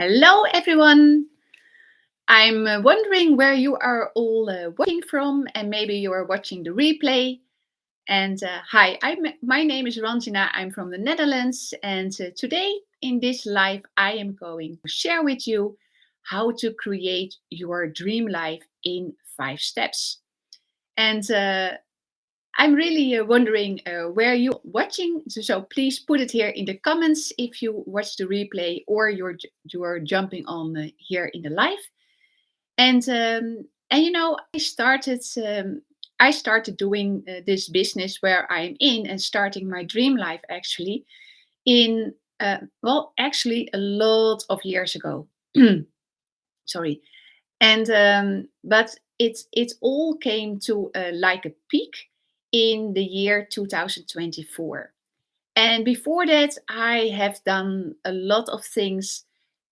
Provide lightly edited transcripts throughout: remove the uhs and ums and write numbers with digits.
Hello, everyone. I'm wondering where you are all watching from, and maybe you are watching the replay. And hi, my name is Ranjina. I'm from the Netherlands, and today in this live, I am going to share with you how to create your dream life in 5 steps. And I'm really wondering where you're watching. So please put it here in the comments if you watch the replay or you're jumping on here in the live. And I started doing this business where I'm in and starting my dream life actually in actually a lot of years ago. Sorry. And but it all came to like a peak in the year 2024. And before that, I have done a lot of things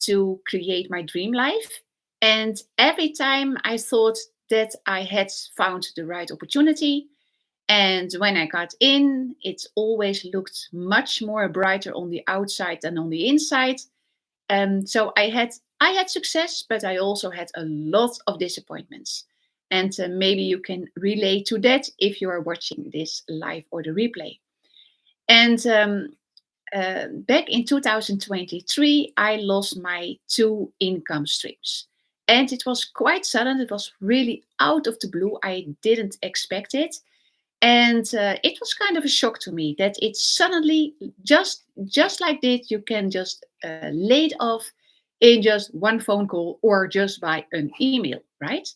to create my dream life. And every time I thought that I had found the right opportunity, and when I got in, it always looked much more brighter on the outside than on the inside. So I had success, but I also had a lot of disappointments. And maybe you can relate to that if you are watching this live or the replay. And back in 2023, I lost my two income streams. And it was quite sudden. It was really out of the blue. I didn't expect it. And it was kind of a shock to me that it suddenly, just like this, you can just lay it off in just one phone call or just by an email, right?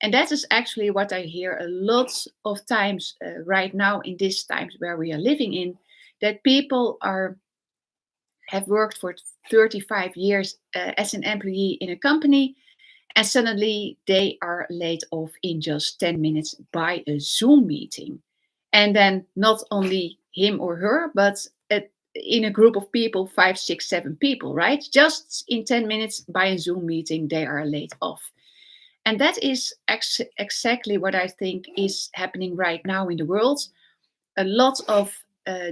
And that is actually what I hear a lot of times right now in these times where we are living in, that people are have worked for 35 years as an employee in a company, and suddenly they are laid off in just 10 minutes by a Zoom meeting. And then not only him or her, but in a group of people, 5, 6, 7 people, right? Just in 10 minutes by a Zoom meeting, they are laid off. And that is exactly what I think is happening right now in the world. A lot of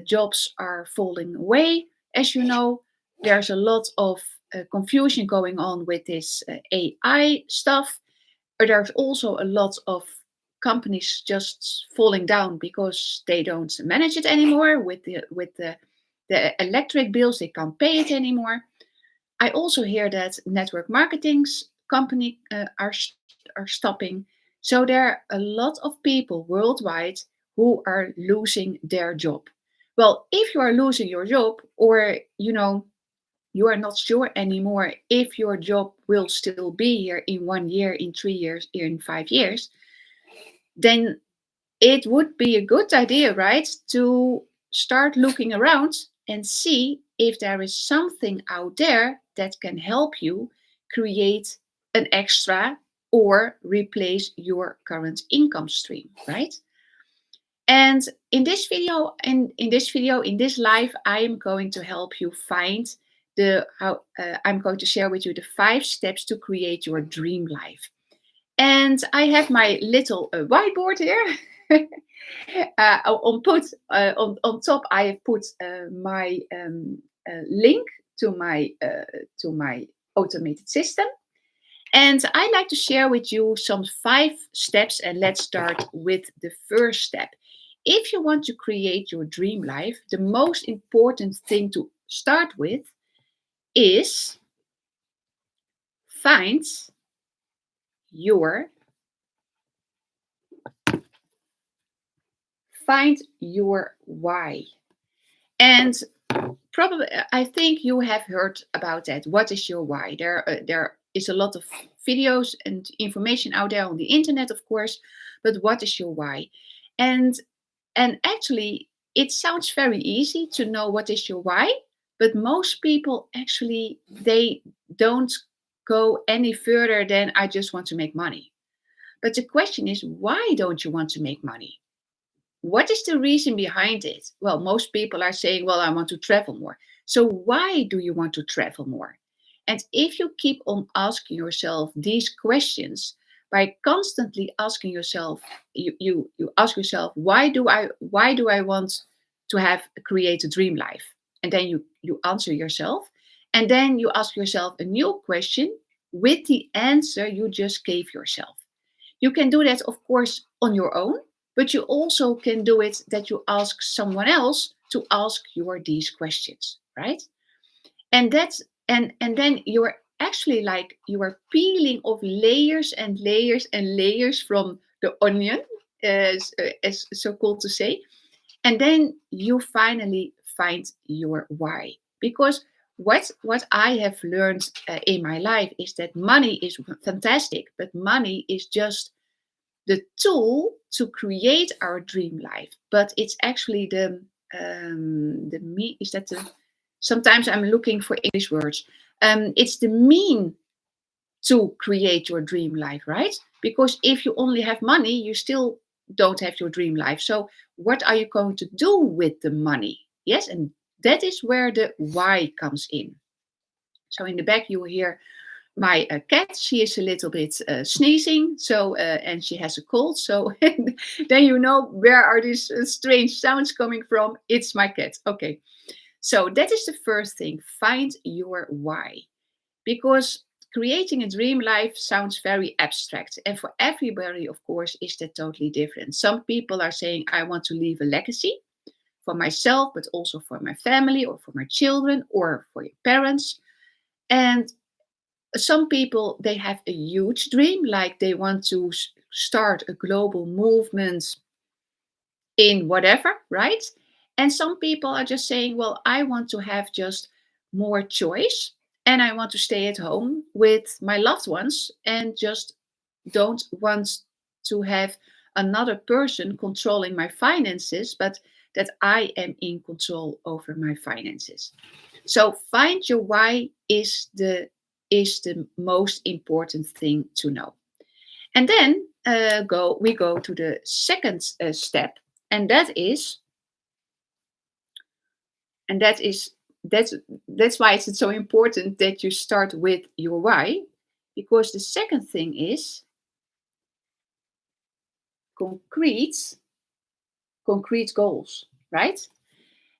jobs are falling away. As you know, there's a lot of confusion going on with this AI stuff. But there's also a lot of companies just falling down because they don't manage it anymore with the electric bills. They can't pay it anymore. I also hear that network marketing's company are stopping. So there are a lot of people worldwide who are losing their job. Well, if you are losing your job, or you are not sure anymore if your job will still be here in 1 year, in 3 years, in 5 years, then it would be a good idea, right, to start looking around and see if there is something out there that can help you create an extra or replace your current income stream, right? And in this live, I am going to help you find I'm going to share with you the 5 steps to create your dream life. And I have my little whiteboard here. On top, I have put my link to my automated system, and I like to share with you some 5 steps. And let's start with the first step. If you want to create your dream life, the most important thing to start with is find your find your why. And probably, I think you have heard about that. What is your why? There is a lot of videos and information out there on the internet, of course. But what is your why? And and actually, it sounds very easy to know what is your why. But most people actually they don't go any further than I just want to make money. But the question is, why don't you want to make money? What is the reason behind it? Well, most people are saying, well, I want to travel more. So why do you want to travel more? And if you keep on asking yourself these questions, by constantly asking yourself, you ask yourself, why do I want to have create a dream life? And then you answer yourself. And then you ask yourself a new question with the answer you just gave yourself. You can do that, of course, on your own, but you also can do it that you ask someone else to ask you these questions, right? And that's and then you're actually like you are peeling off layers and layers and layers from the onion, as so called to say, and then you finally find your why. Because what I have learned in my life is that money is fantastic, but money is just the tool to create our dream life. But it's actually the me is that the sometimes I'm looking for English words. It's the mean to create your dream life, right? Because if you only have money, you still don't have your dream life. So, what are you going to do with the money? Yes, and that is where the why comes in. So, in the back, you will hear my cat. She is a little bit sneezing, so and she has a cold. So, then you know where are these strange sounds coming from. It's my cat. Okay, so that is the first thing. Find your why. Because creating a dream life sounds very abstract. And for everybody, of course, is that totally different. Some people are saying, I want to leave a legacy for myself, but also for my family or for my children or for your parents. And some people, they have a huge dream, like they want to start a global movement in whatever, right? And some people are just saying, well, I want to have just more choice and I want to stay at home with my loved ones and just don't want to have another person controlling my finances, but that I am in control over my finances. So find your why is the most important thing to know. And then we go to the second step, and and that is that's why it's so important that you start with your why, because the second thing is concrete concrete goals, right?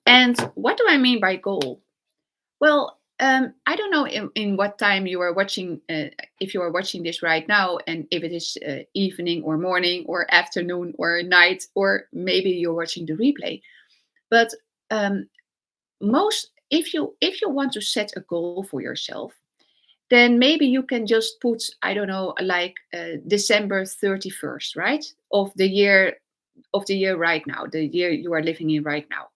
And what do I mean by goal? Well, I don't know in what time you are watching, if you are watching this right now, and if it is evening or morning or afternoon or night, or maybe you're watching the replay. But um, most, if you want to set a goal for yourself, then maybe you can just put, I don't know, like December 31st, right, of the year right now, the year you are living in right now.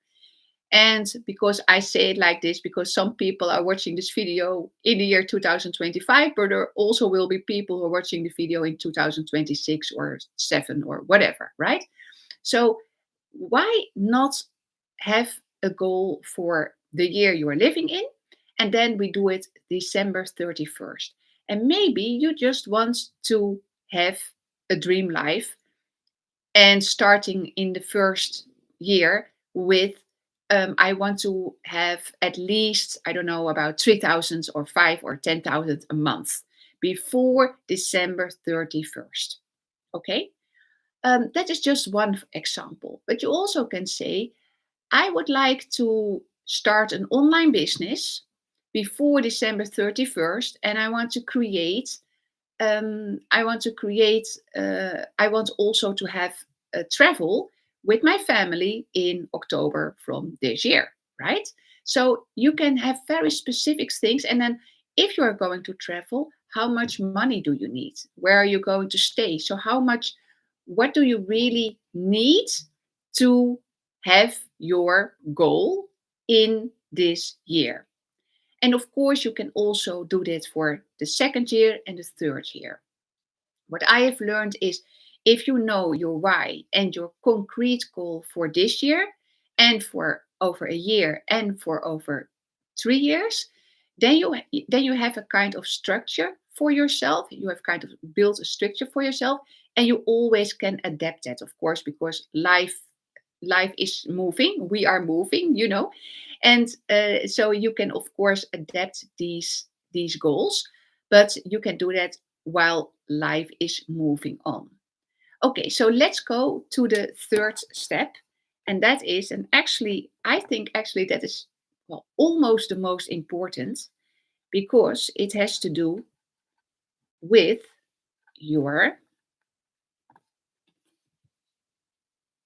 And because I say it like this, because some people are watching this video in the year 2025, but there also will be people who are watching the video in 2026 or 7 or whatever, right? So why not have a goal for the year you are living in? And then we do it December 31st. And maybe you just want to have a dream life and starting in the first year with I want to have at least, I don't know, about 3,000 or 5 or 10,000 a month before December 31st. Okay, that is just one example. But you also can say, I would like to start an online business before December 31st, and I want to create I want also to have travel with my family in October from this year, right? So you can have very specific things. And then if you are going to travel, how much money do you need? Where are you going to stay? So what do you really need to have your goal in this year? And of course, you can also do that for the second year and the third year. What I have learned is, if you know your why and your concrete goal for this year and for over a year and for over 3 years, then you have a kind of structure for yourself. You have kind of built a structure for yourself, and you always can adapt that, of course, because life is moving. We are moving, and so you can, of course, adapt these goals, but you can do that while life is moving on. Okay, so let's go to the third step, and that is, and actually, I think actually that is, well, almost the most important. because it has to do with your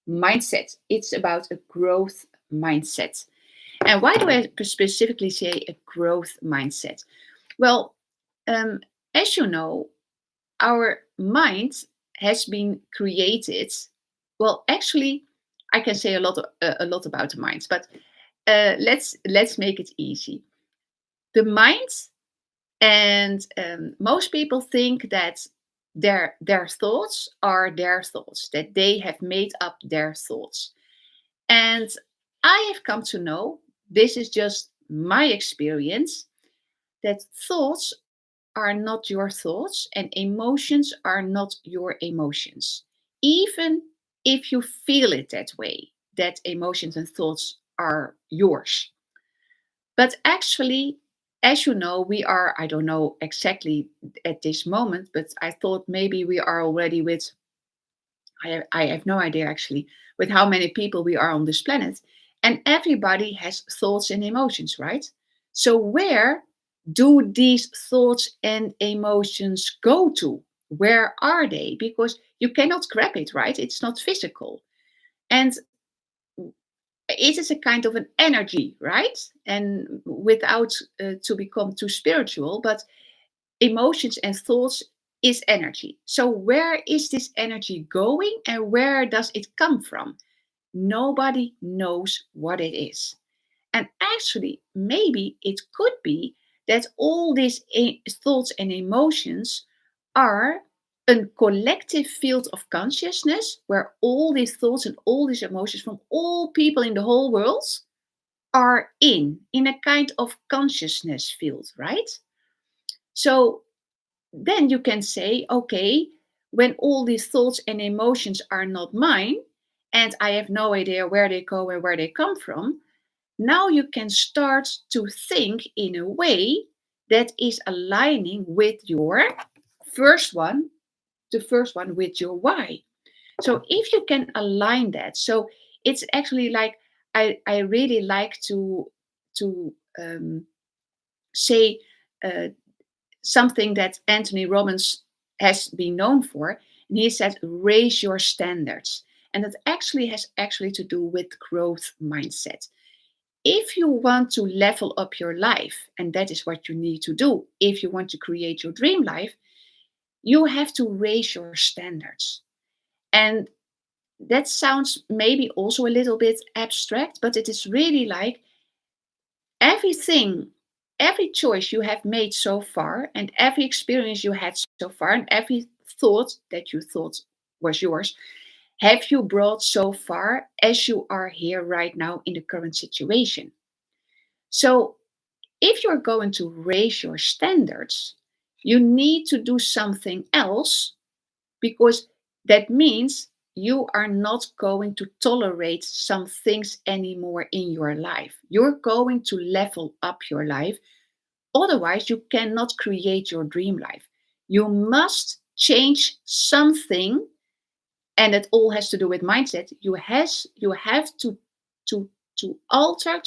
mindset. It's about a growth mindset. And why do I specifically say a growth mindset? Well, um, as you know, our mind has been created. Well, actually, I can say a lot about the minds, but let's make it easy. The mind, and most people think that their thoughts are their thoughts, that they have made up their thoughts. And I have come to know, this is just my experience, that thoughts are not your thoughts and emotions are not your emotions. Even if you feel it that way, that emotions and thoughts are yours. But actually, as you know, we are, I don't know exactly at this moment, but I thought maybe we are already with, I have no idea actually, with how many people we are on this planet. And everybody has thoughts and emotions, right? So, where do these thoughts and emotions go to? Where are they? Because you cannot grab it, right? It's not physical. And it is a kind of an energy, right? And without to become too spiritual, but emotions and thoughts is energy. So, where is this energy going and where does it come from? Nobody knows what it is. And actually, maybe it could be that all these thoughts and emotions are a collective field of consciousness where all these thoughts and all these emotions from all people in the whole world are in a kind of consciousness field, right? So then you can say, okay, when all these thoughts and emotions are not mine, and I have no idea where they go and where they come from, now you can start to think in a way that is aligning with your first one, the first one with your why. So if you can align that, so it's actually like I really like to say uh, something that Anthony Robbins has been known for, and he said raise your standards, and that actually has actually to do with growth mindset. If you want to level up your life, and that is what you need to do, if you want to create your dream life, you have to raise your standards. And that sounds maybe also a little bit abstract, but it is really like everything, every choice you have made so far, and every experience you had so far, and every thought that you thought was yours, have you brought so far as you are here right now in the current situation. So, if you're going to raise your standards, you need to do something else, because that means you are not going to tolerate some things anymore in your life. You're going to level up your life. Otherwise, you cannot create your dream life. You must change something, and it all has to do with mindset. You have to alter,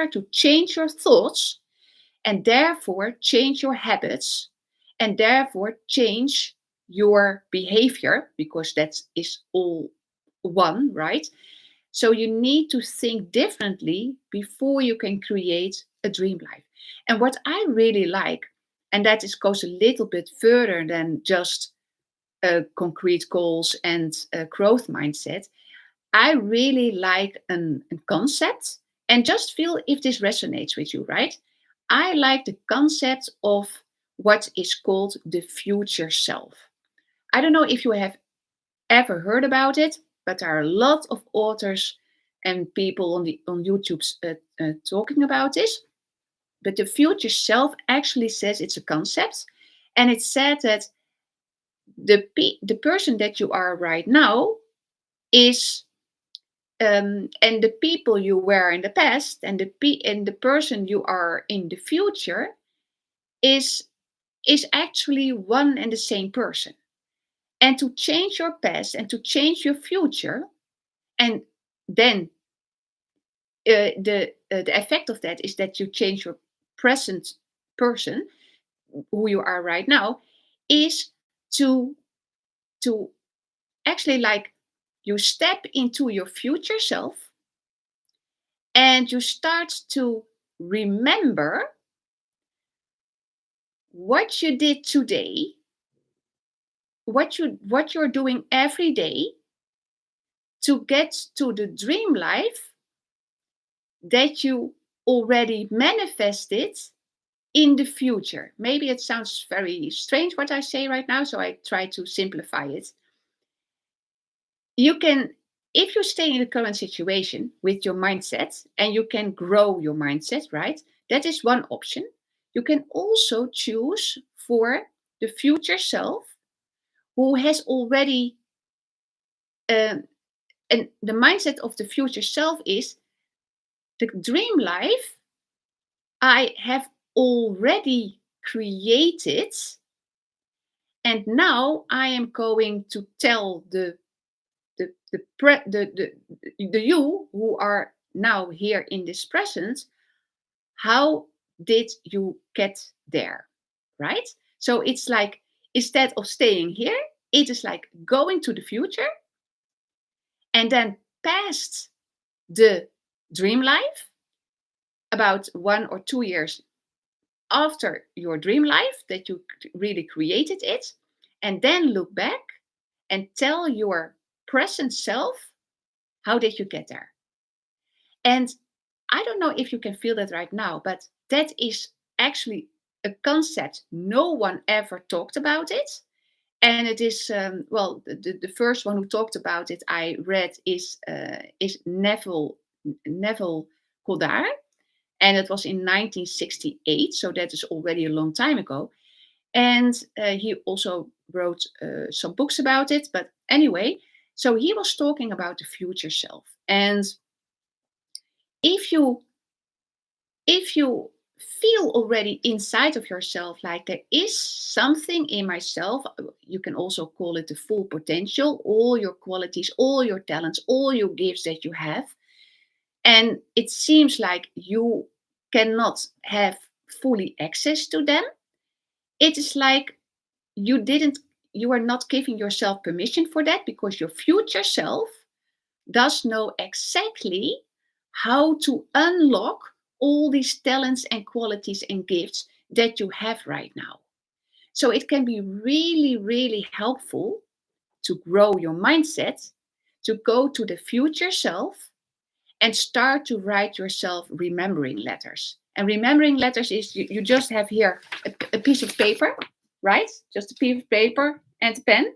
to change your thoughts, and therefore change your habits, and therefore change your behavior, because that is all one, right? So you need to think differently before you can create a dream life. And what I really like, and that is goes a little bit further than just concrete goals and growth mindset, I really like a concept, and just feel if this resonates with you, right? I like the concept of what is called the future self. I don't know if you have ever heard about it, but there are a lot of authors and people on YouTube talking about this. But the future self actually says it's a concept, and it said that the person that you are right now is and the people you were in the past, and and the person you are in the future is is actually one and the same person. And to change your past and to change your future, and then the effect of that is that you change your present person who you are right now is to to actually like you step into your future self and you start to remember what you did today, what you're doing every day to get to the dream life that you already manifested in the future. Maybe it sounds very strange what I say right now, so I try to simplify it. You can, if you stay in the current situation with your mindset and you can grow your mindset, right? That is one option. You can also choose for the future self who has already, and the mindset of the future self is the dream life I have already created, and now I am going to tell the you who are now here in this present, how did you get there, right? So it's like, instead of staying here, it is like going to the future and then past the dream life, about 1 or 2 years after your dream life that you really created it, and then look back and tell your present self, how did you get there? And I don't know if you can feel that right now, but that is actually a concept no one ever talked about it. And it is, well, the first one who talked about it I read is Neville Goddard, and it was in 1968, so that is already a long time ago. And he also wrote some books about it. But anyway, so he was talking about the future self. And if you if you feel already inside of yourself like there is something in myself, you can also call it the full potential, all your qualities, all your talents, all your gifts that you have, and it seems like you cannot have fully access to them, it is like you didn't you are not giving yourself permission for that, because your future self does know exactly how to unlock all these talents and qualities and gifts that you have right now. So it can be really, really helpful to grow your mindset, to go to the future self and start to write yourself remembering letters. And remembering letters is you just have here a piece of paper, right? Just a piece of paper and a pen.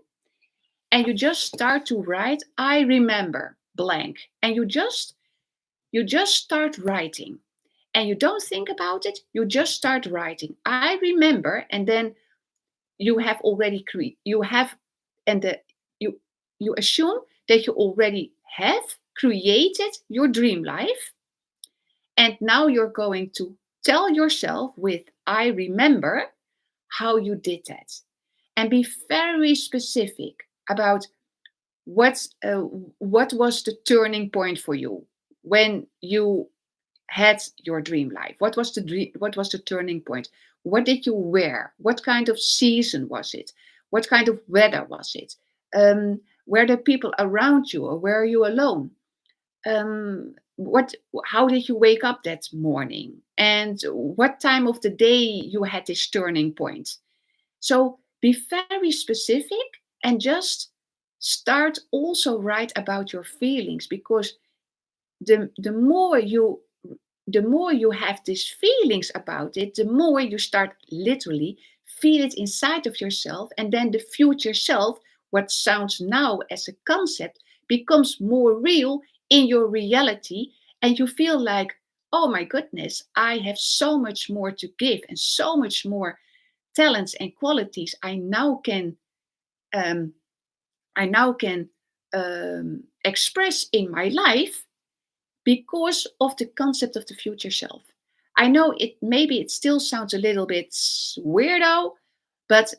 And you just start to write, I remember blank. And you just start writing. And you don't think about it, you just start writing. I remember, and then you have already you have, and you you assume that you already have created your dream life, and now you're going to tell yourself with I remember how you did that, and be very specific about what what was the turning point for you when you had your dream life. What was what was the turning point? What did you wear? What kind of season was it? What kind of weather was it? Were there people around you, or were you alone? What How did you wake up that morning, and what time of the day you had this turning point? So be very specific, and just start also write about your feelings, because the more you have these feelings about it, the more you start literally feel it inside of yourself, and then the future self, what sounds now as a concept, becomes more real in your reality, and you feel like, oh my goodness, I have so much more to give and so much more talents and qualities um, I now can express in my life because of the concept of the future self. I know it still sounds a little bit weirdo, but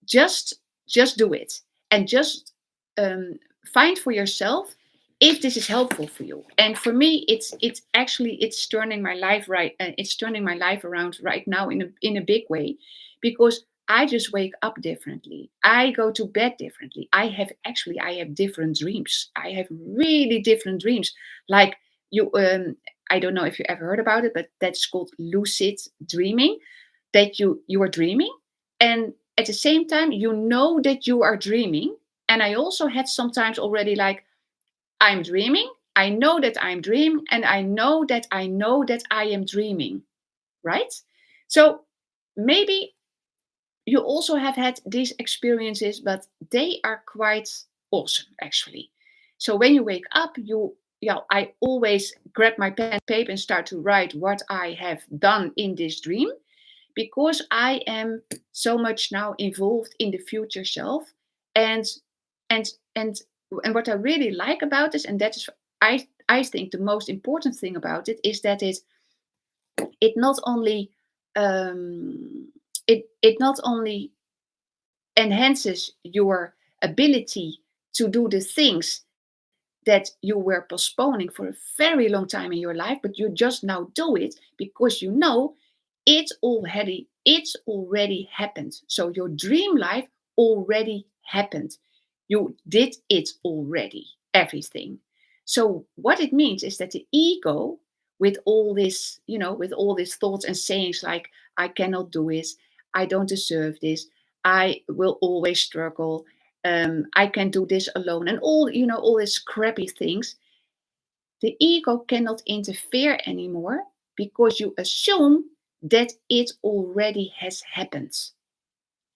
just just do it, and just find for yourself if this is helpful for you. And for me, it's actually it's turning my life right. It's turning my life around right now in a big way, because I just wake up differently. I go to bed differently. I have different dreams. I have really different dreams. Like you, I don't know if you ever heard about it, but that's called lucid dreaming. That you are dreaming, and at the same time you know that you are dreaming. And I also had sometimes already like I'm dreaming. I know that I'm dreaming, and I know that I am dreaming, right? So maybe you also have had these experiences, but they are quite awesome actually. So when you wake up, I always grab my pen and paper and start to write what I have done in this dream, because I am so much now involved in the future self. And and and and what I really like about this, and that is I think the most important thing about it, is that it not only um, it not only enhances your ability to do the things that you were postponing for a very long time in your life, but you just now do it because you know it's already happened. So your dream life already happened. You did it already, everything. So what it means is that the ego, with all this, with all these thoughts and sayings like I cannot do it, I don't deserve this, I will always struggle, I can do this alone, and all these crappy things. The ego cannot interfere anymore because you assume that it already has happened.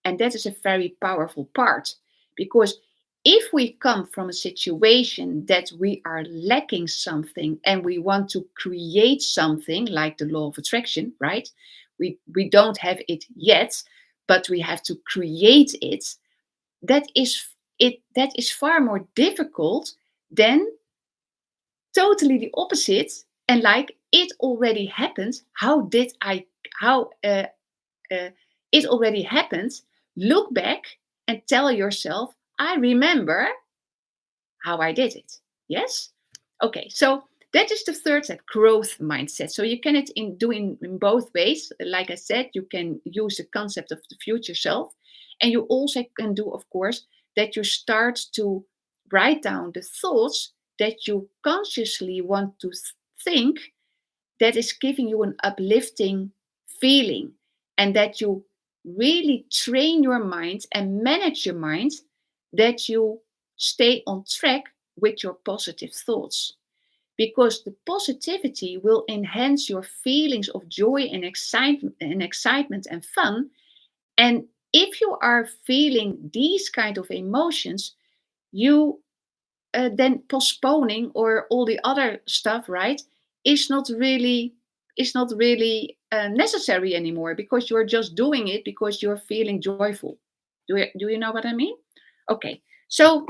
And that is a very powerful part, because if we come from a situation that we are lacking something and we want to create something like the law of attraction, right? We don't have it yet, but we have to create it. That is far more difficult than totally the opposite. And like it already happened, how uh, it already happened. Look back and tell yourself, I remember how I did it. Yes. Okay, so that is the third step, growth mindset. So you can do in both ways. Like I said, you can use the concept of the future self, and you also can do, of course, that you start to write down the thoughts that you consciously want to think, that is giving you an uplifting feeling, and that you really train your mind and manage your mind, that you stay on track with your positive thoughts, because the positivity will enhance your feelings of joy and excitement and fun. And if you are feeling these kind of emotions, you then postponing or all the other stuff, right, is not really necessary anymore, because you're just doing it because you're feeling joyful. Do you know what I mean? Okay, so,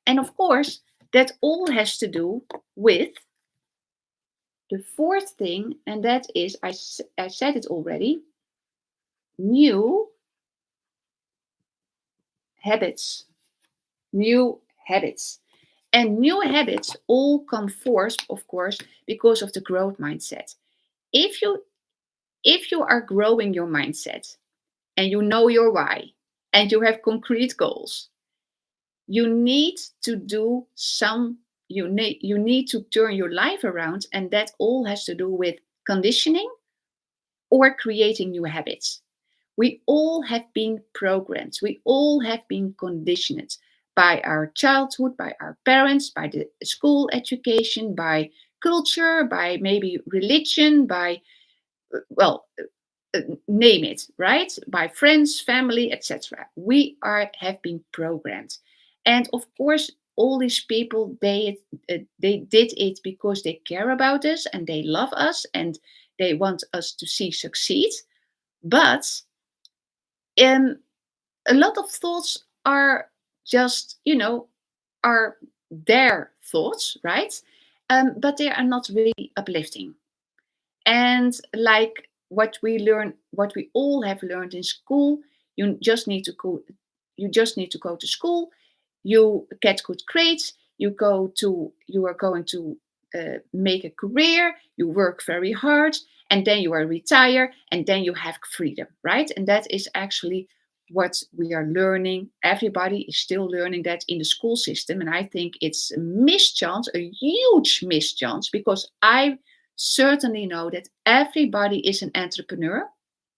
and of course, that all has to do with the fourth thing, and that is, I said it already, new habits. New habits. And new habits all come forth, of course, because of the growth mindset. If you if you are growing your mindset, and you know your why, and you have concrete goals, you need to do some you need to turn your life around, and that all has to do with conditioning or creating new habits. We all have been programmed, we all have been conditioned by our childhood, by our parents, by the school education, by culture, by maybe religion, by, well, name it, right? By friends, family, etc. We have been programmed. And of course, all these people, they did it because they care about us and they love us and they want us to see succeed. But um, a lot of thoughts are just, are their thoughts, right? But they are not really uplifting. And like what we all have learned in school, you just need to go, you just need to go to school, you get good grades, you are going to make a career, you work very hard, and then you are retire, and then you have freedom, right? And that is actually what we are learning. Everybody is still learning that in the school system, and I think it's a mischance, a huge mischance, because I certainly know that everybody is an entrepreneur,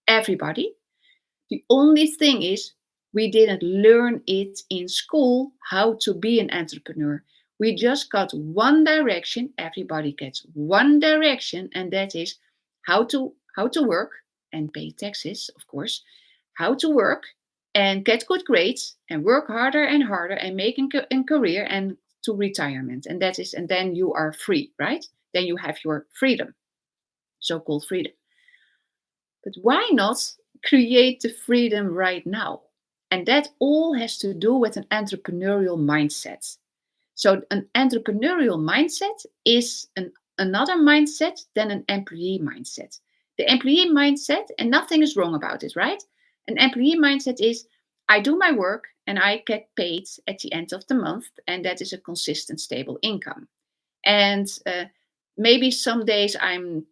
everybody. The only thing is, we didn't learn it in school how to be an entrepreneur. We just got one direction. Everybody gets one direction, and that is how to work and pay taxes, of course. How to work and get good grades and work harder and harder and make a career and to retirement. And that is, and then you are free, right? Then you have your freedom, so-called freedom. But why not create the freedom right now? And that all has to do with an entrepreneurial mindset. So, an entrepreneurial mindset is another mindset than an employee mindset. The employee mindset, and nothing is wrong about it, right? An employee mindset is, I do my work and I get paid at the end of the month, and that is a consistent, stable income. And maybe some days I'm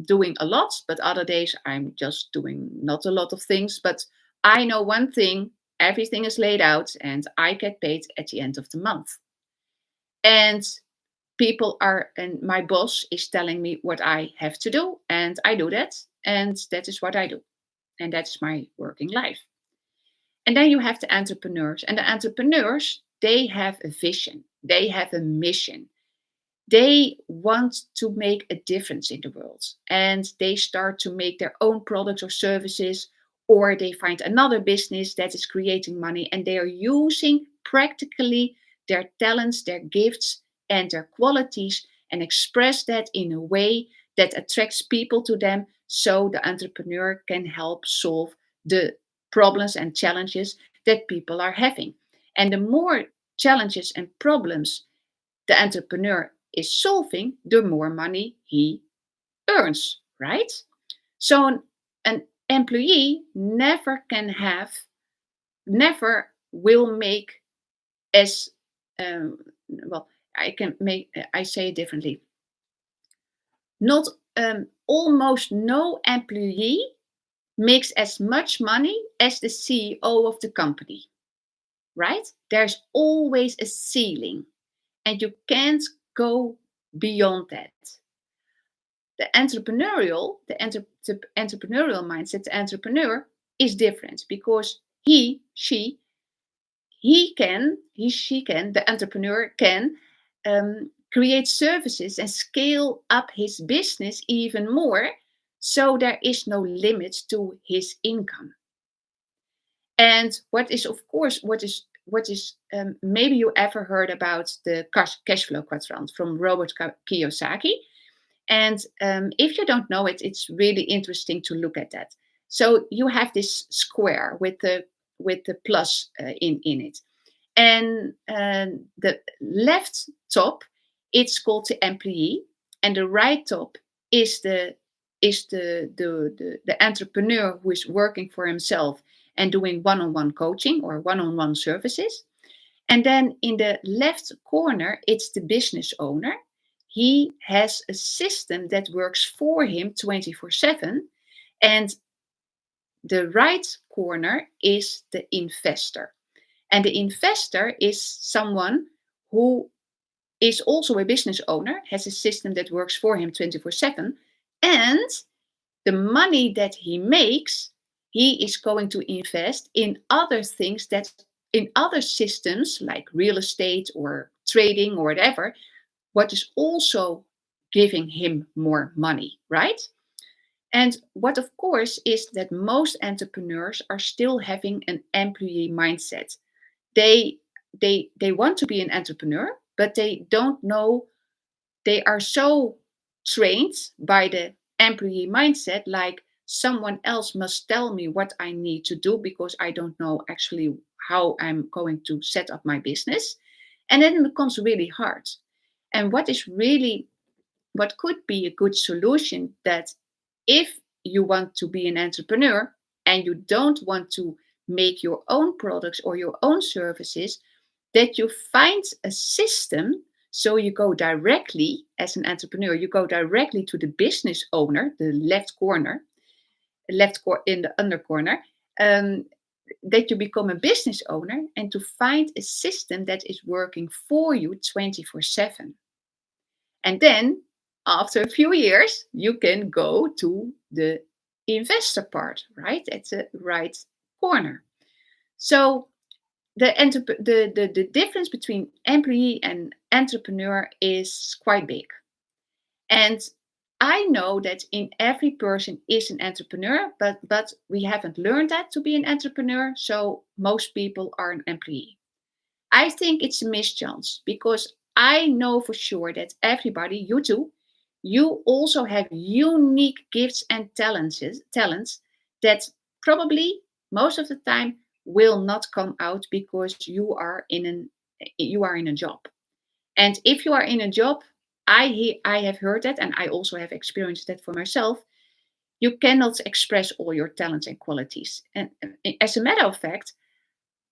doing a lot, but other days I'm just doing not a lot of things. But I know one thing: everything is laid out, and I get paid at the end of the month. And and my boss is telling me what I have to do, and I do that, and that is what I do, and that's my working life. And then you have the entrepreneurs, and the entrepreneurs, they have a vision, they have a mission. They want to make a difference in the world, and they start to make their own products or services, or they find another business that is creating money, and they are using practically their talents, their gifts, and their qualities, and express that in a way that attracts people to them, so the entrepreneur can help solve the problems and challenges that people are having. And the more challenges and problems the entrepreneur is solving, the more money he earns, right? So an employee never will make as well. I say it differently. Not almost no employee makes as much money as the CEO of the company, right? There's always a ceiling, and you can't go beyond that. The entrepreneurial mindset, the entrepreneur is different, because she can, the entrepreneur can create services and scale up his business even more, so there is no limit to his income. And maybe you ever heard about the cash flow quadrant from Robert Kiyosaki. And if you don't know it, it's really interesting to look at that. So you have this square with the plus in it, and the left top, it's called the employee, and the right top is the entrepreneur who is working for himself and doing one-on-one coaching or one-on-one services. And then in the left corner, it's the business owner. He has a system that works for him 24/7. And the right corner is the investor. And the investor is someone who is also a business owner, has a system that works for him 24/7. And the money that he makes, he is going to invest in other things, that in other systems like real estate or trading or whatever, what is also giving him more money, right? And what, of course, is that most entrepreneurs are still having an employee mindset. They want to be an entrepreneur, but they don't know. They are so trained by the employee mindset, like someone else must tell me what I need to do, because I don't know actually how I'm going to set up my business. And then it becomes really hard. And what could be a good solution, that if you want to be an entrepreneur and you don't want to make your own products or your own services, that you find a system. So you go directly, as an entrepreneur, you go directly to the business owner, the in the under corner, um, that you become a business owner and to find a system that is working for you 24/7. And then after a few years, you can go to the investor part, right? At the right corner. So the difference between employee and entrepreneur is quite big. And I know that in every person is an entrepreneur, but we haven't learned that to be an entrepreneur. So most people are an employee. I think it's a mischance because I know for sure that everybody, you too, you also have unique gifts and talents that probably most of the time will not come out because you are in a job. And if you are in a job, I have heard that, and I also have experienced that for myself. You cannot express all your talents and qualities. And as a matter of fact,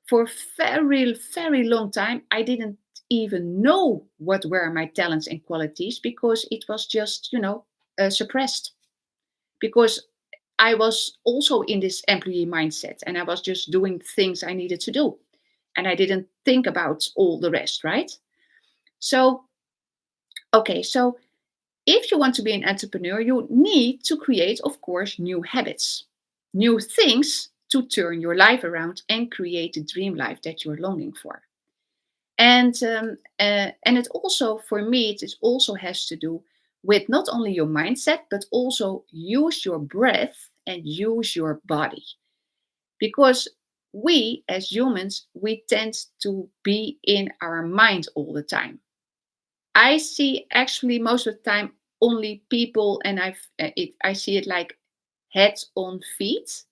for a very, very long time, I didn't even know what were my talents and qualities because it was just, suppressed. Because I was also in this employee mindset and I was just doing things I needed to do. And I didn't think about all the rest, right? So, okay, so if you want to be an entrepreneur, you need to create, of course, new habits, new things to turn your life around and create the dream life that you're longing for. And it also, for me, it is also has to do with not only your mindset, but also use your breath and use your body. Because we, as humans, we tend to be in our mind all the time. I see actually most of the time only people, and I see it like heads on feet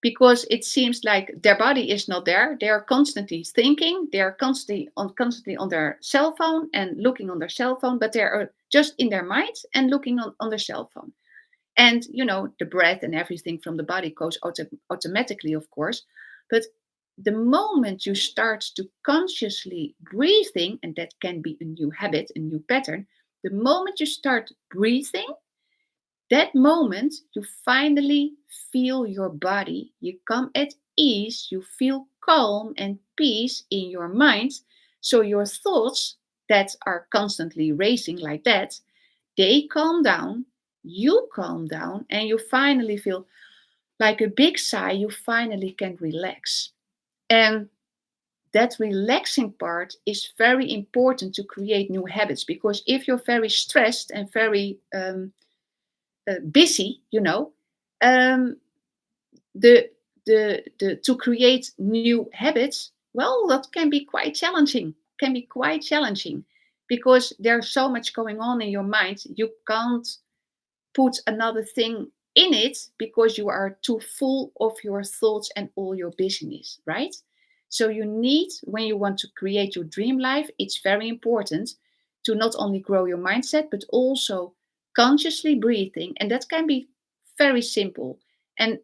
because it seems like their body is not there. They are constantly thinking. They are constantly on their cell phone and looking on their cell phone, but they are just in their mind and looking on their cell phone. And the breath and everything from the body goes automatically, of course. But the moment you start to consciously breathing, and that can be a new habit, a new pattern, the moment you start breathing, that moment you finally feel your body, you come at ease, you feel calm and peace in your mind. So your thoughts that are constantly racing like that, they calm down, you calm down, and you finally feel like a big sigh, you finally can relax. And that relaxing part is very important to create new habits because if you're very stressed and very busy, um, the to create new habits, well, that can be quite challenging. Can be quite challenging because there's so much going on in your mind. You can't put another thing in it because you are too full of your thoughts and all your business, right? So you need, when you want to create your dream life, it's very important to not only grow your mindset, but also consciously breathing. And that can be very simple. And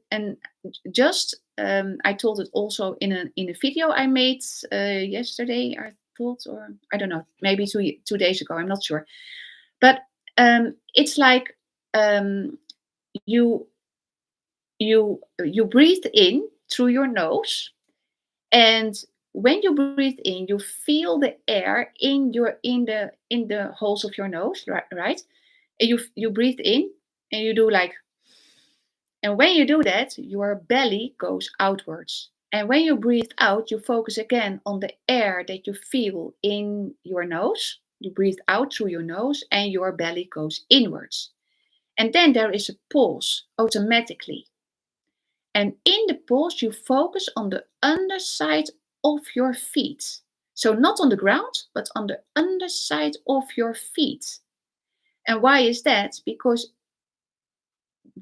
just I told it also in a video I made yesterday, I thought, or I don't know, maybe 2 days ago, I'm not sure. But it's like um, you you breathe in through your nose, and when you breathe in, you feel the air in the holes of your nose, right? And you breathe in, and you do like, and when you do that, your belly goes outwards. And when you breathe out, you focus again on the air that you feel in your nose. You breathe out through your nose, and your belly goes inwards. And then there is a pause automatically. And in the pause, you focus on the underside of your feet. So not on the ground, but on the underside of your feet. And why is that? Because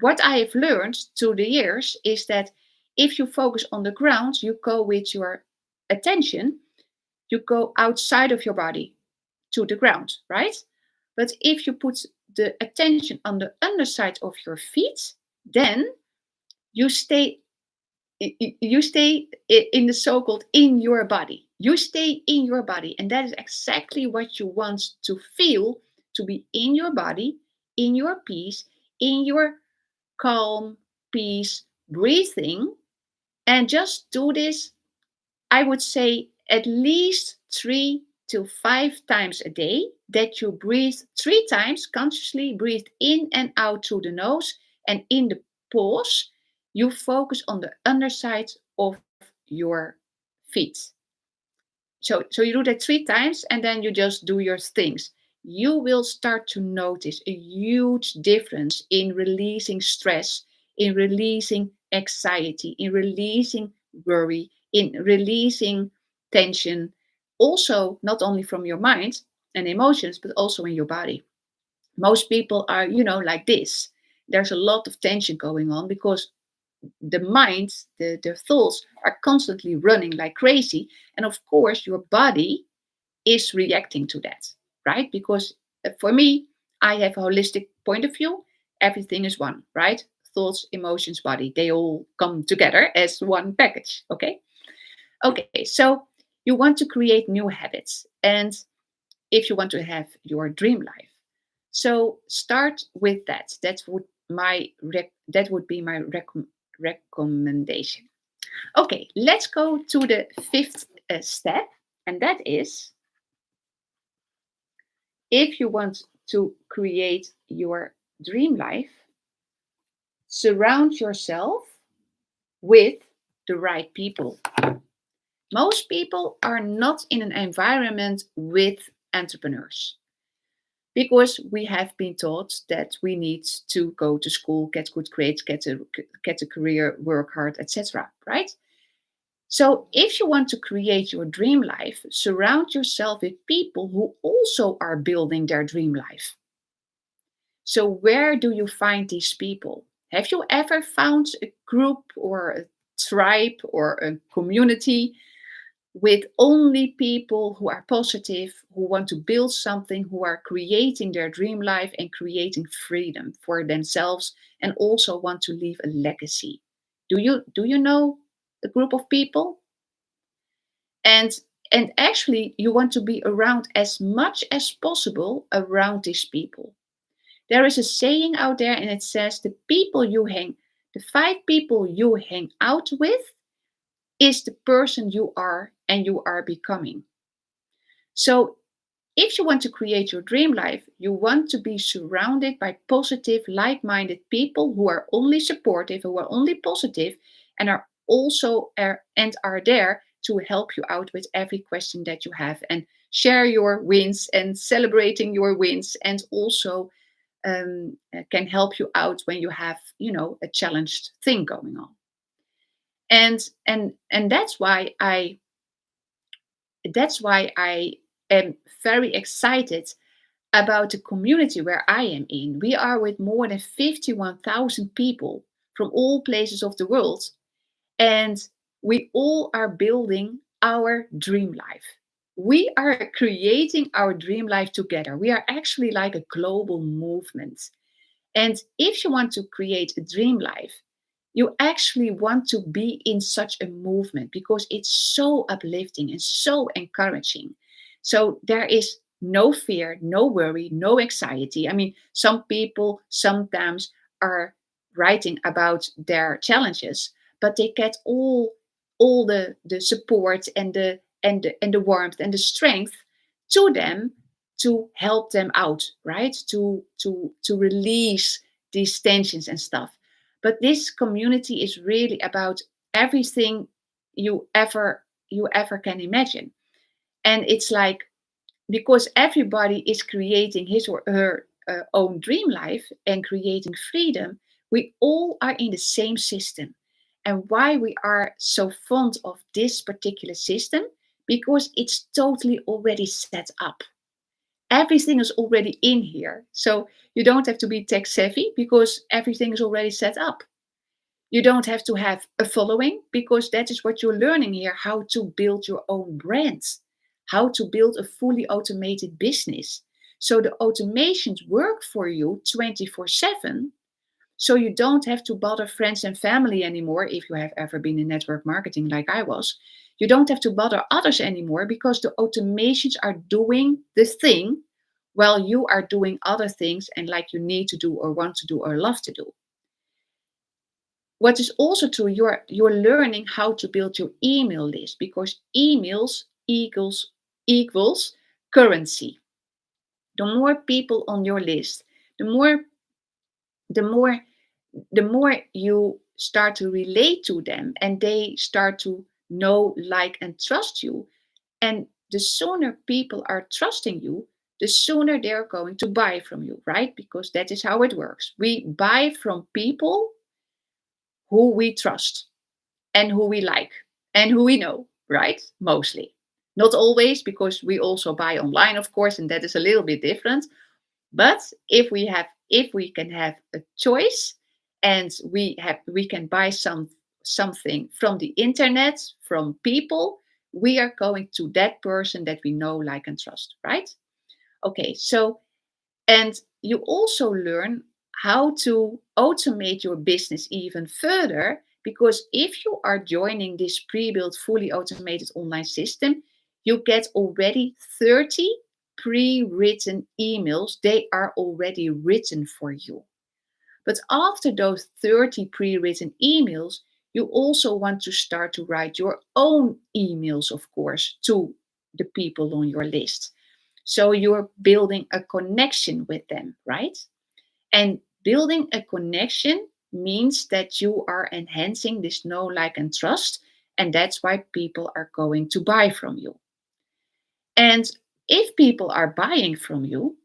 what I have learned through the years is that if you focus on the ground, you go with your attention, you go outside of your body to the ground, right? But if you put the attention on the underside of your feet, then you stay in the so-called in your body. You stay in your body, and that is exactly what you want to feel, to be in your body, in your peace, in your calm, peace, breathing. And just do this, I would say, at least 3 to 5 times a day, that you breathe 3 times, consciously breathe in and out through the nose, and in the pause, you focus on the underside of your feet. So you do that 3 times, and then you just do your things. You will start to notice a huge difference in releasing stress, in releasing anxiety, in releasing worry, in releasing tension. Also, not only from your mind and emotions, but also in your body. Most people are, like this. There's a lot of tension going on because the mind, the thoughts are constantly running like crazy. And of course, your body is reacting to that, right? Because for me, I have a holistic point of view. Everything is one, right? Thoughts, emotions, body, they all come together as one package, okay? Okay, so you want to create new habits. And if you want to have your dream life, so start with that. That would be my recommendation. Okay, let's go to the fifth step, and that is, if you want to create your dream life, surround yourself with the right people. Most people are not in an environment with entrepreneurs because we have been taught that we need to go to school, get good grades, get a career, work hard, etc. Right? So, if you want to create your dream life, surround yourself with people who also are building their dream life. So, where do you find these people? Have you ever found a group or a tribe or a community with only people who are positive, who want to build something, who are creating their dream life and creating freedom for themselves, and also want to leave a legacy? Do you know a group of people? and and actually, you want to be around as much as possible around these people. There is a saying out there, and it says the 5 people you hang out with is the person you are and you are becoming. So if you want to create your dream life, you want to be surrounded by positive, like-minded people who are only supportive, who are only positive, and are there to help you out with every question that you have, and share your wins and celebrating your wins, and also can help you out when you have, a challenged thing going on. And that's why I am very excited about the community where I am in. We are with more than 51,000 people from all places of the world, and we all are building our dream life. We are creating our dream life together. We are actually like a global movement. And if you want to create a dream life, you actually want to be in such a movement because it's so uplifting and so encouraging. So there is no fear, no worry, no anxiety. I mean, some people sometimes are writing about their challenges, but they get all the support and the warmth and the strength to them, to help them out, right? To release these tensions and stuff. But this community is really about everything you ever can imagine. And it's like, because everybody is creating his or her own dream life and creating freedom, we all are in the same system. And why we are so fond of this particular system? Because it's totally already set up. Everything is already in here. So you don't have to be tech savvy because everything is already set up. You don't have to have a following because that is what you're learning here, how to build your own brand, how to build a fully automated business. So the automations work for you 24/7. So you don't have to bother friends and family anymore if you have ever been in network marketing like I was. You don't have to bother others anymore because the automations are doing the thing while you are doing other things and like you need to do or want to do or love to do. What is also true, you're learning how to build your email list because emails equals currency. The more people on your list, the more the more the more you start to relate to them and they start to know, like, and trust you. And the sooner people are trusting you, the sooner they're going to buy from you, right? Because that is how it works. We buy from people who we trust and who we like and who we know, right? Mostly. Not always, because we also buy online, of course, and that is a little bit different. But if we can have a choice and we can buy something from the internet, from people, we are going to that person that we know, like, and trust, right? Okay, so and you also learn how to automate your business even further because if you are joining this pre-built, fully automated online system, you get already 30 pre-written emails. They are already written for you. But after those 30 pre-written emails, you also want to start to write your own emails, of course, to the people on your list. So you're building a connection with them, right? And building a connection means that you are enhancing this know, like, and trust. And that's why people are going to buy from you. And if people are buying from you,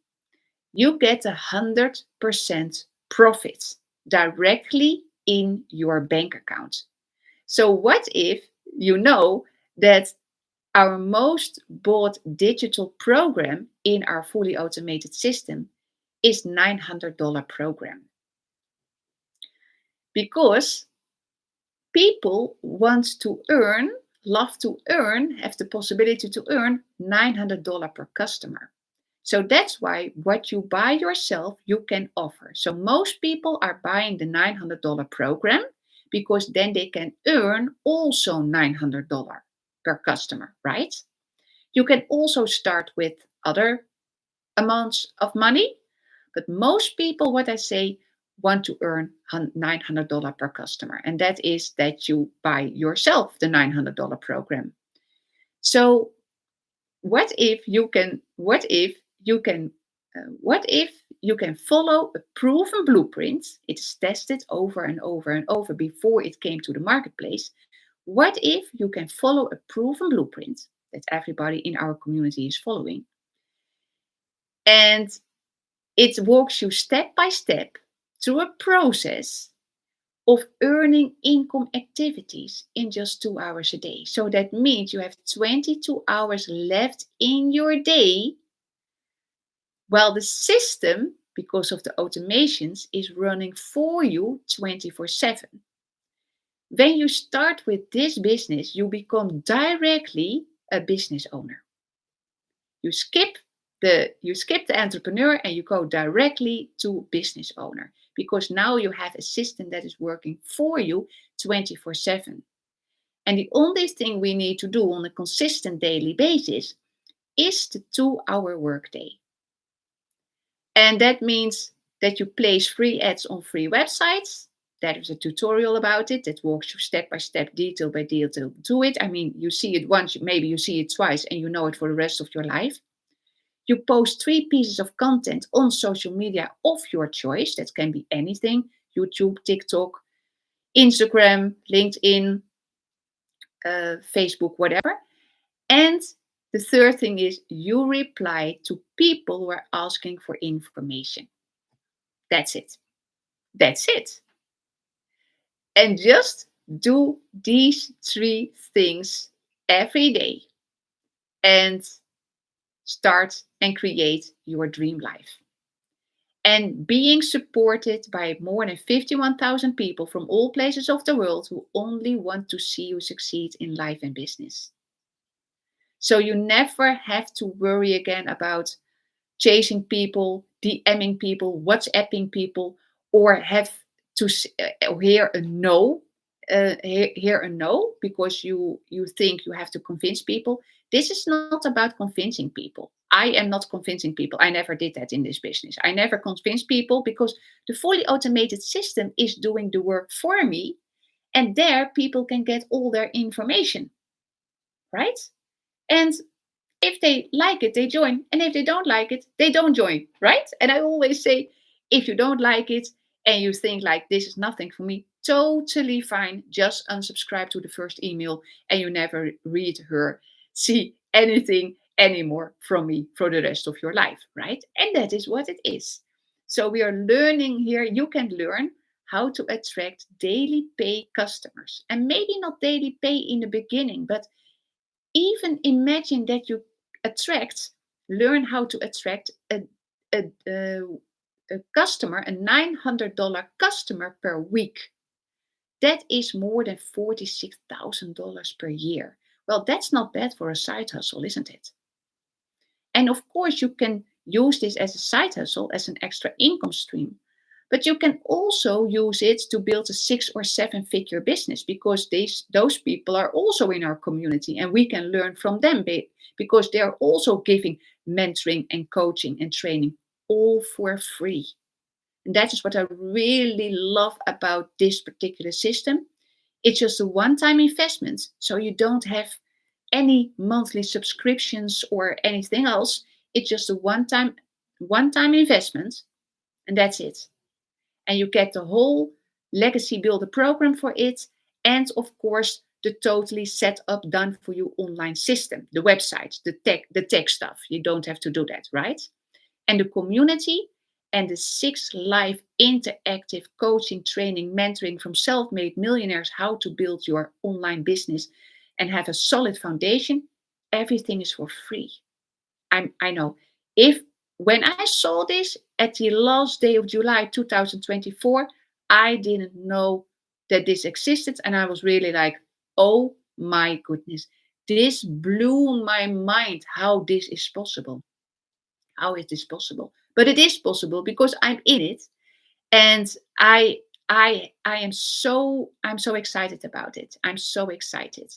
you get 100% profit directly in your bank account. So, what if you know that our most bought digital program in our fully automated system is $900 program? Because people want to earn, love to earn, have the possibility to earn $900 per customer. So that's why what you buy yourself, you can offer. So most people are buying the $900 program because then they can earn also $900 per customer, right? You can also start with other amounts of money, but most people, what I say, want to earn $900 per customer. And that is that you buy yourself the $900 program. So what if you can follow a proven blueprint? It's tested over and over and over before it came to the marketplace. What if you can follow a proven blueprint that everybody in our community is following, and it walks you step by step through a process of earning income activities in just 2 hours a day? So that means you have 22 hours left in your day while the system, because of the automations, is running for you 24/7. When you start with this business, you become directly a business owner. You skip the entrepreneur and you go directly to business owner because now you have a system that is working for you 24/7. And the only thing we need to do on a consistent daily basis is the 2-hour workday. And that means that you place free ads on free websites. There is a tutorial about it that walks you step by step, detail by detail to it. I mean, you see it once, maybe you see it twice, and you know it for the rest of your life. You post 3 pieces of content on social media of your choice. That can be anything: YouTube, TikTok, Instagram, LinkedIn, Facebook, whatever. And the third thing is you reply to people who are asking for information. That's it. That's it. And just do these 3 things every day and start and create your dream life. And being supported by more than 51,000 people from all places of the world who only want to see you succeed in life and business. So you never have to worry again about chasing people, DMing people, WhatsApping people, or have hear a no, hear a no because you think you have to convince people. This is not about convincing people. I am not convincing people. I never did that in this business. I never convince people because the fully automated system is doing the work for me, and there people can get all their information, right? And if they like it, they join. And if they don't like it, they don't join, right? And I always say, if you don't like it and you think like this is nothing for me, totally fine. Just unsubscribe to the first email and you never read or see anything anymore from me for the rest of your life, right? And that is what it is. So we are learning here. You can learn how to attract daily pay customers. And maybe not daily pay in the beginning, but even imagine that you learn how to attract a, a, a customer, a $900 customer per week. That is more than $46,000 per year. Well, that's not bad for a side hustle, isn't it? And of course, you can use this as a side hustle, as an extra income stream. But you can also use it to build a 6 or 7 figure business because those people are also in our community and we can learn from them because they are also giving mentoring and coaching and training all for free. And that is what I really love about this particular system. It's just a one-time investment, so you don't have any monthly subscriptions or anything else. It's just a one-time investment, and that's it. And you get the whole Legacy Builder program for it. And of course, the totally set up, done for you online system, the website, the tech stuff. You don't have to do that, right? And the community and the 6 live interactive coaching, training, mentoring from self-made millionaires, how to build your online business and have a solid foundation. Everything is for free. I know. When I saw this at the last day of July 2024, I didn't know that this existed. And I was really like, oh my goodness, this blew my mind how this is possible. How is this possible? But it is possible because I'm in it. And I'm so excited about it. I'm so excited.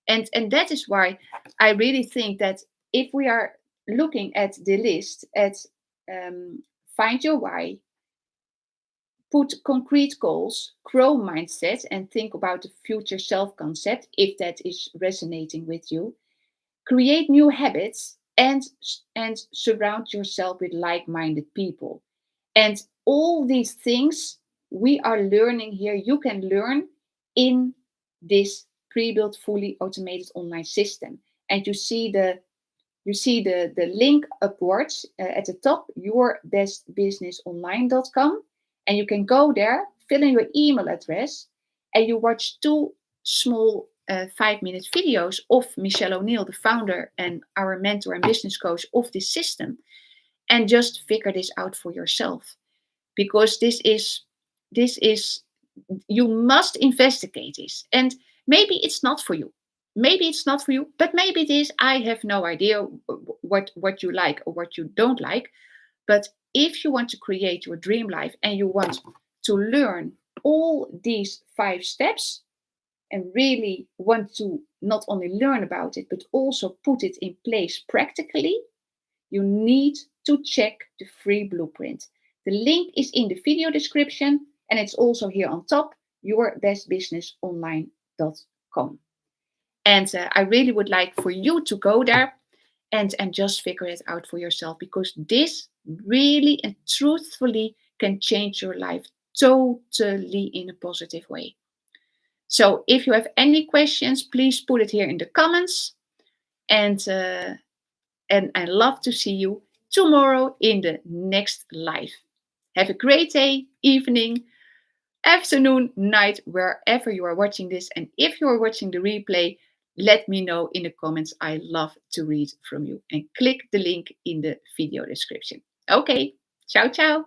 And that is why I really think that if we are looking at the list at find your why, put concrete goals, grow mindset, and think about the future self concept if that is resonating with you. Create new habits and surround yourself with like-minded people. And all these things we are learning here, you can learn in this pre-built, fully automated online system. And you see the link upwards at the top, yourbestbusinessonline.com. And you can go there, fill in your email address, and you watch 2 small 5-minute videos of Michelle O'Neill, the founder and our mentor and business coach of this system, and just figure this out for yourself. Because this is you must investigate this. And maybe it's not for you. Maybe it's not for you, but maybe it is. I have no idea what you like or what you don't like. But if you want to create your dream life and you want to learn all these 5 steps and really want to not only learn about it, but also put it in place practically, you need to check the free blueprint. The link is in the video description and it's also here on top, yourbestbusinessonline.com. And I really would like for you to go there and just figure it out for yourself, because this really and truthfully can change your life totally in a positive way. So if you have any questions, please put it here in the comments. And I love to see you tomorrow in the next live. Have a great day, evening, afternoon, night, wherever you are watching this. And if you are watching the replay, let me know in the comments. I love to read from you. And click the link in the video description. Okay, ciao, ciao.